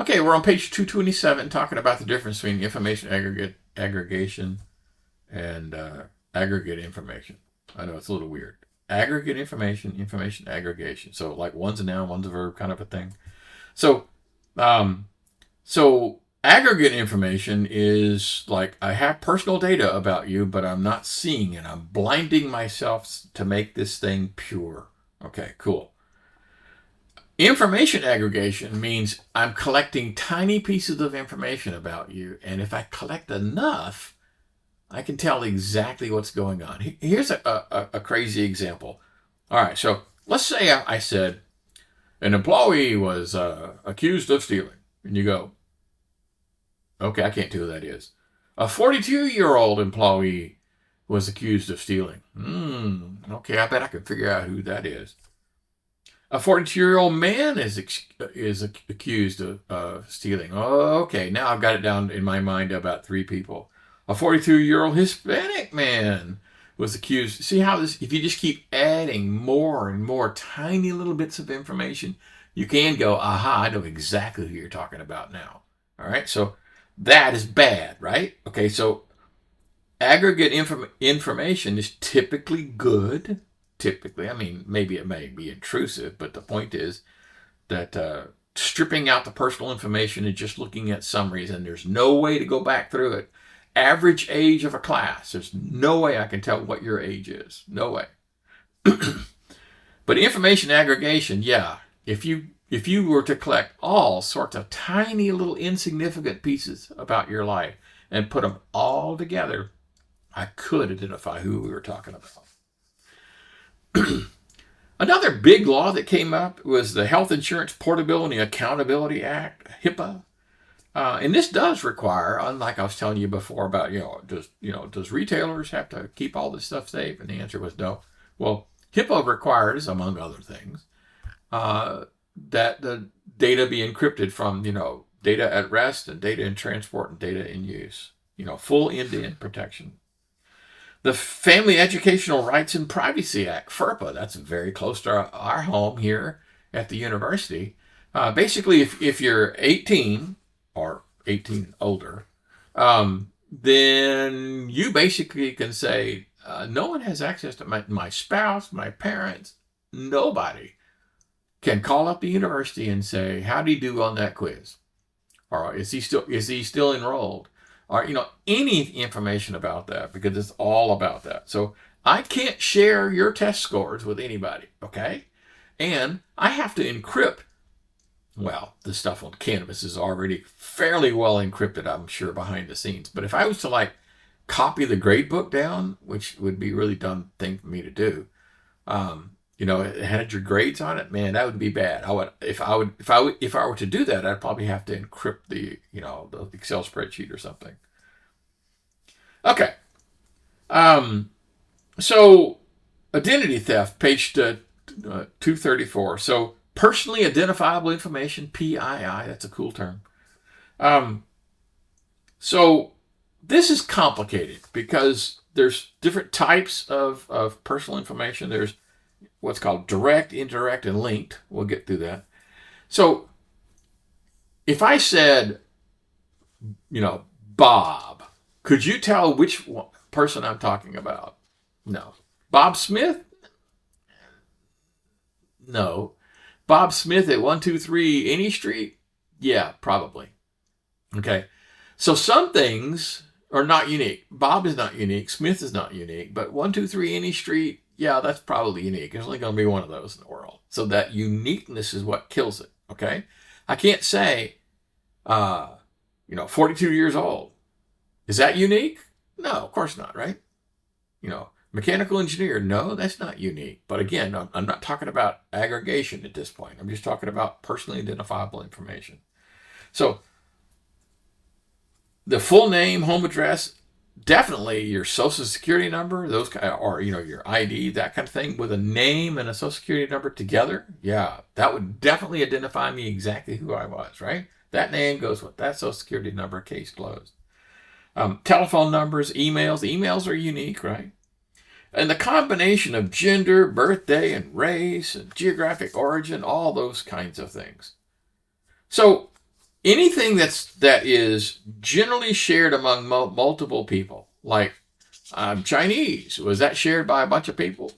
Okay, we're on page 227 talking about the difference between information aggregation and aggregate information. I know it's a little weird. Aggregate information, information aggregation. So like one's a noun, one's a verb kind of a thing. So, um, so aggregate information is like I have personal data about you, but I'm not seeing it. I'm blinding myself to make this thing pure. Okay, cool. Information aggregation means I'm collecting tiny pieces of information about you, and if I collect enough, I can tell exactly what's going on. Here's a crazy example. All right, so let's say I said an employee was accused of stealing, and you go, okay, I can't tell who that is. A 42-year-old employee was accused of stealing. Okay, I bet I can figure out who that is. A 42-year-old man is accused of stealing. Oh, okay, now I've got it down in my mind about 3 people. A 42-year-old Hispanic man was accused. See how this, if you just keep adding more and more tiny little bits of information, you can go, aha, I know exactly who you're talking about now. All right, so that is bad, right? Okay, so aggregate information is typically good. Typically, I mean, maybe it may be intrusive, but the point is that stripping out the personal information and just looking at summaries, and there's no way to go back through it. Average age of a class, there's no way I can tell what your age is. No way. But information aggregation, yeah, if you were to collect all sorts of tiny little insignificant pieces about your life and put them all together, I could identify who we were talking about. Another big law that came up was the Health Insurance Portability and Accountability Act, HIPPA. And this does require, unlike I was telling you before about, does retailers have to keep all this stuff safe? And the answer was no. Well, HIPAA requires, among other things, that the data be encrypted from, data at rest and data in transport and data in use. Full end-to-end protection. The Family Educational Rights and Privacy Act, FERPA, that's very close to our home here at the university. Basically, if you're 18 or 18 older, then you basically can say, no one has access to my spouse, my parents, nobody can call up the university and say, how do you do on that quiz? Or is he still enrolled? Or, any information about that, because it's all about that. So I can't share your test scores with anybody, okay? And I have to encrypt. Well, the stuff on Canvas is already fairly well encrypted, I'm sure, behind the scenes. But if I was to copy the grade book down, which would be a really dumb thing for me to do, it had your grades on it, man, that would be bad. If I were to do that, I'd probably have to encrypt the Excel spreadsheet or something. Okay. So identity theft, page 234. So personally identifiable information, PII, that's a cool term. So this is complicated because there's different types of personal information. There's what's called direct, indirect, and linked. We'll get through that. So if I said, Bob, could you tell which person I'm talking about? No. Bob Smith? No. Bob Smith at 123 Any Street? Yeah, probably. Okay. So some things are not unique. Bob is not unique. Smith is not unique. But 123 Any Street, yeah, that's probably unique. There's only going to be one of those in the world. So that uniqueness is what kills it. Okay. I can't say, 42 years old. Is that unique? No, of course not, right? Mechanical engineer, no, that's not unique. But again, I'm not talking about aggregation at this point. I'm just talking about personally identifiable information. So the full name, home address, definitely your social security number, or your ID, that kind of thing, with a name and a social security number together. Yeah, that would definitely identify me exactly who I was, right? That name goes with that social security number, case closed. Telephone numbers, emails. Emails are unique, right? And the combination of gender, birthday, and race, and geographic origin, all those kinds of things. So anything that is generally shared among multiple people, like Chinese, was that shared by a bunch of people?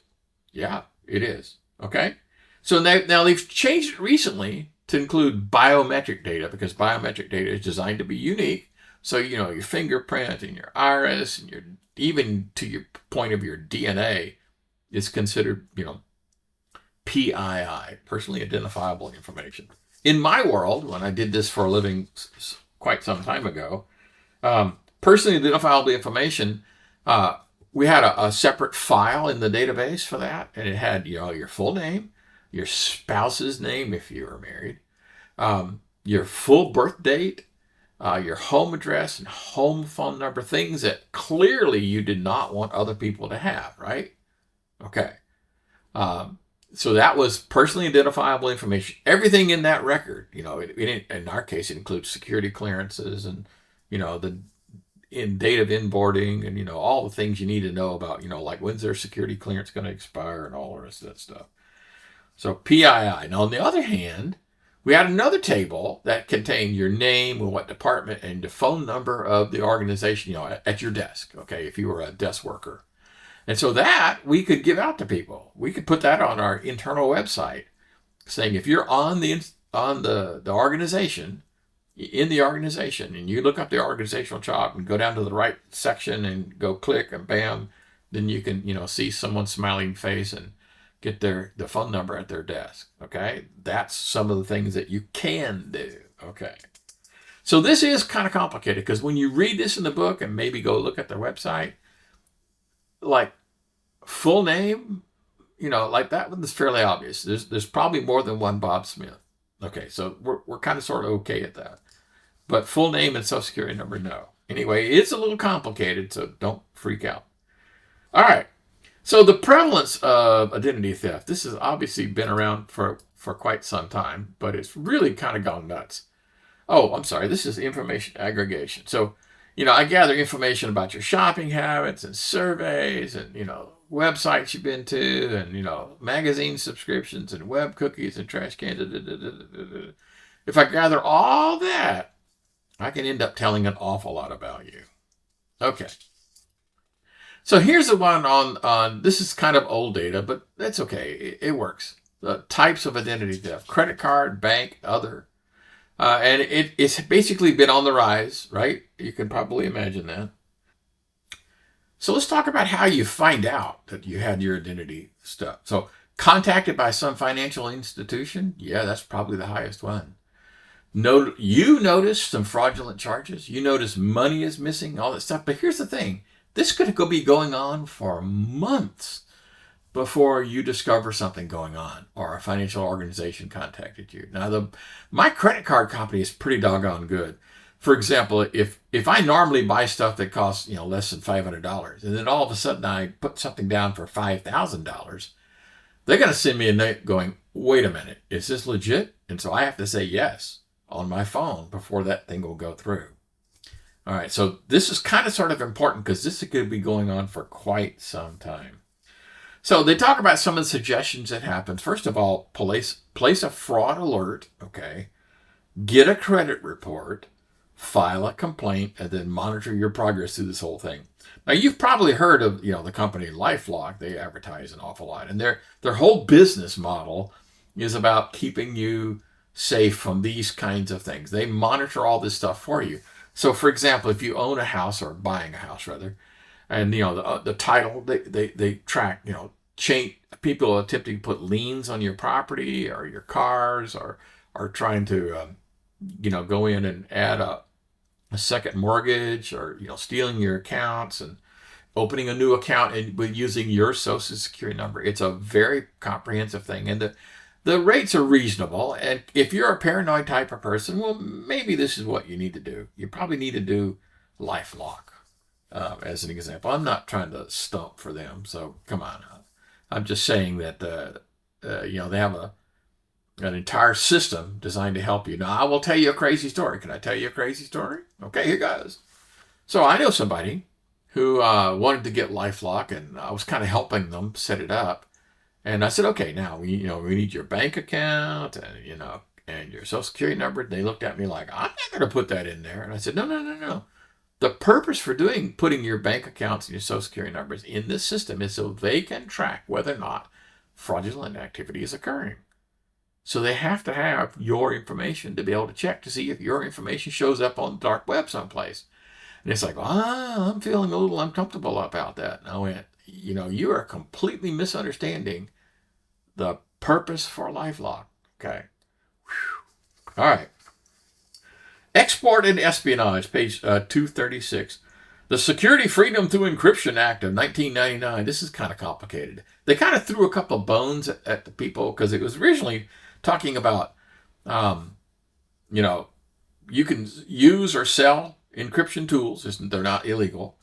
Yeah, it is. Okay. So now they've changed it recently to include biometric data, because biometric data is designed to be unique. So, your fingerprint and your iris and even to your point of your DNA is considered, PII, personally identifiable information. In my world, when I did this for a living quite some time ago, personally identifiable information, we had a separate file in the database for that, and it had your full name, your spouse's name if you were married, your full birth date, your home address and home phone number, things that clearly you did not want other people to have, right? Okay. So that was personally identifiable information. Everything in that record, in our case, it includes security clearances and, the date of inboarding and, all the things you need to know about, like when's their security clearance going to expire and all the rest of that stuff. So PII. Now, on the other hand, we had another table that contained your name and what department and the phone number of the organization, at your desk, okay, if you were a desk worker. And so that we could give out to people. We could put that on our internal website, saying if you're on the organization, in the organization, and you look up the organizational chart and go down to the right section and go click and bam, then you can see someone's smiling face and get the phone number at their desk. Okay, that's some of the things that you can do. Okay, so this is kind of complicated because when you read this in the book and maybe go look at their website, like full name, like that one is fairly obvious. There's probably more than one Bob Smith. Okay, so we're kind of sort of okay at that. But full name and social security number, no. Anyway, it's a little complicated, so don't freak out. All right. So the prevalence of identity theft, this has obviously been around for quite some time, but it's really kind of gone nuts. Oh, I'm sorry. This is information aggregation. So, I gather information about your shopping habits and surveys and, websites you've been to and, magazine subscriptions and web cookies and trash cans. If I gather all that, I can end up telling an awful lot about you. Okay. So here's the one on this is kind of old data, but that's okay. It works. The types of identity theft: credit card, bank, other. And it's basically been on the rise, right? You can probably imagine that. So let's talk about how you find out that you had your identity stuff. So contacted by some financial institution, yeah, that's probably the highest one. You notice some fraudulent charges. You notice money is missing, all that stuff. But here's the thing. This could be going on for months before you discover something going on or a financial organization contacted you. Now, my credit card company is pretty doggone good. For example, if I normally buy stuff that costs less than $500, and then all of a sudden I put something down for $5,000, they're going to send me a note going, wait a minute, is this legit? And so I have to say yes on my phone before that thing will go through. All right, so this is kind of sort of important because this could be going on for quite some time. So they talk about some of the suggestions that happen. First of all, place a fraud alert, okay? Get a credit report, file a complaint, and then monitor your progress through this whole thing. Now, you've probably heard of the company LifeLock. They advertise an awful lot, and their whole business model is about keeping you safe from these kinds of things. They monitor all this stuff for you. So, for example, if you own a house or buying a house rather, and the title they track, people attempting to put liens on your property or your cars or trying to go in and add a second mortgage or stealing your accounts and opening a new account with using your social security number. It's a very comprehensive thing, and the rates are reasonable. And if you're a paranoid type of person, well, maybe this is what you need to do. You probably need to do LifeLock as an example. I'm not trying to stump for them, so come on. I'm just saying that they have an entire system designed to help you. Now, I will tell you a crazy story. Can I tell you a crazy story? Okay, here goes. So I know somebody who wanted to get LifeLock, and I was kind of helping them set it up. And I said, okay, now we need your bank account and and your social security number. They looked at me like, I'm not going to put that in there. And I said, no, no, no, no. The purpose for putting your bank accounts and your social security numbers in this system is so they can track whether or not fraudulent activity is occurring. So they have to have your information to be able to check to see if your information shows up on the dark web someplace. And it's like, I'm feeling a little uncomfortable about that. And I went, you are completely misunderstanding the purpose for LifeLock. Okay. Whew. All right. Export and espionage, page 236. The Security Freedom Through Encryption Act of 1999. This is kind of complicated. They kind of threw a couple of bones at the people because it was originally talking about, you can use or sell encryption tools. They're not illegal.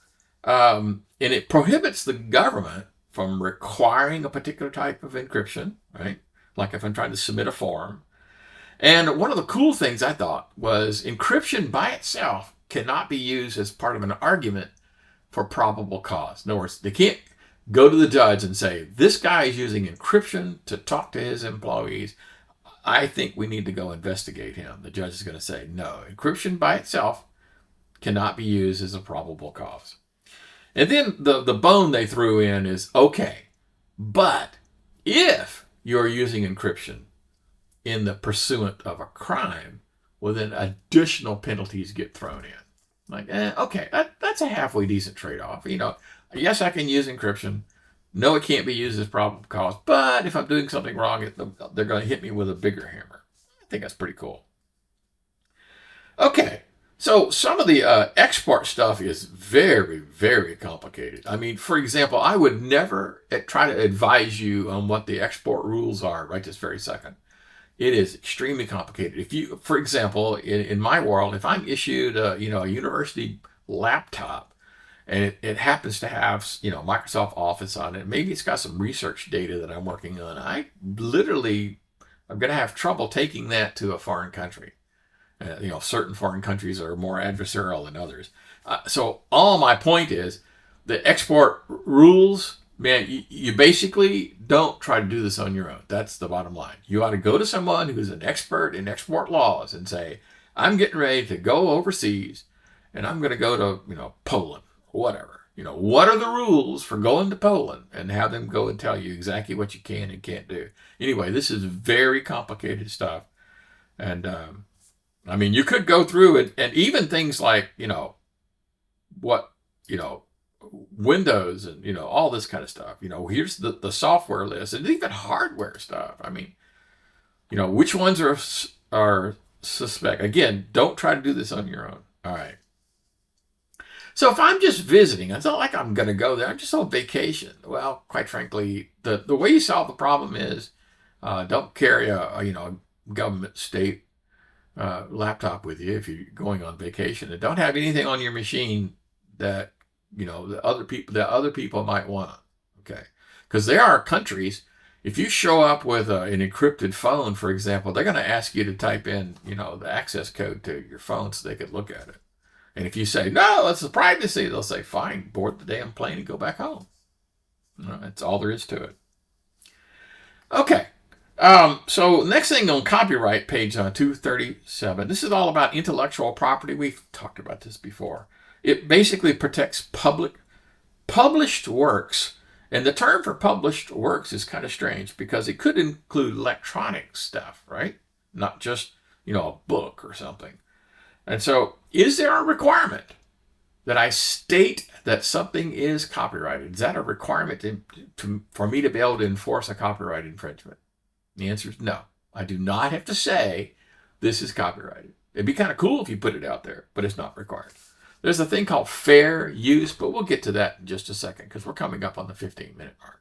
And it prohibits the government from requiring a particular type of encryption, right? Like if I'm trying to submit a form. And one of the cool things I thought was encryption by itself cannot be used as part of an argument for probable cause. In other words, they can't go to the judge and say, this guy is using encryption to talk to his employees. I think we need to go investigate him. The judge is going to say, no, encryption by itself cannot be used as a probable cause. And then the bone they threw in is, okay, but if you're using encryption in the pursuant of a crime, well, then additional penalties get thrown in. Like, okay, that's a halfway decent trade-off. Yes, I can use encryption. No, it can't be used as probable cause. But if I'm doing something wrong, they're going to hit me with a bigger hammer. I think that's pretty cool. Okay, so some of the export stuff is very, very complicated. I mean, for example, I would never try to advise you on what the export rules are right this very second. It is extremely complicated. If you, for example, in my world, if I'm issued a university laptop and it happens to have, Microsoft Office on it, maybe it's got some research data that I'm working on, I'm going to have trouble taking that to a foreign country. Certain foreign countries are more adversarial than others. So all my point is the export rules, man, you basically don't try to do this on your own. That's the bottom line. You ought to go to someone who's an expert in export laws and say, I'm getting ready to go overseas and I'm going to go to, Poland, whatever. What are the rules for going to Poland? And have them go and tell you exactly what you can and can't do. Anyway, this is very complicated stuff. And, you could go through it and even things like, Windows and, all this kind of stuff. Here's the software list and even hardware stuff. Which ones are suspect? Again, don't try to do this on your own. All right. So if I'm just visiting, it's not like I'm going to go there. I'm just on vacation. Well, quite frankly, the way you solve the problem is don't carry a government state laptop with you if you're going on vacation, and don't have anything on your machine that the other people might want. Okay, because there are countries, if you show up with an encrypted phone, for example, they're going to ask you to type in the access code to your phone so they could look at it. And if you say no, it's the privacy, they'll say fine, board the damn plane and go back home. That's all there is to it. Okay. So next thing on copyright, page 237. This is all about intellectual property. We've talked about this before. It basically protects published works. And the term for published works is kind of strange because it could include electronic stuff, right? Not just, a book or something. And so is there a requirement that I state that something is copyrighted? Is that a requirement for me to be able to enforce a copyright infringement? The answer is no. I do not have to say this is copyrighted. It'd be kind of cool if you put it out there, but it's not required. There's a thing called fair use, but we'll get to that in just a second because we're coming up on the 15-minute mark.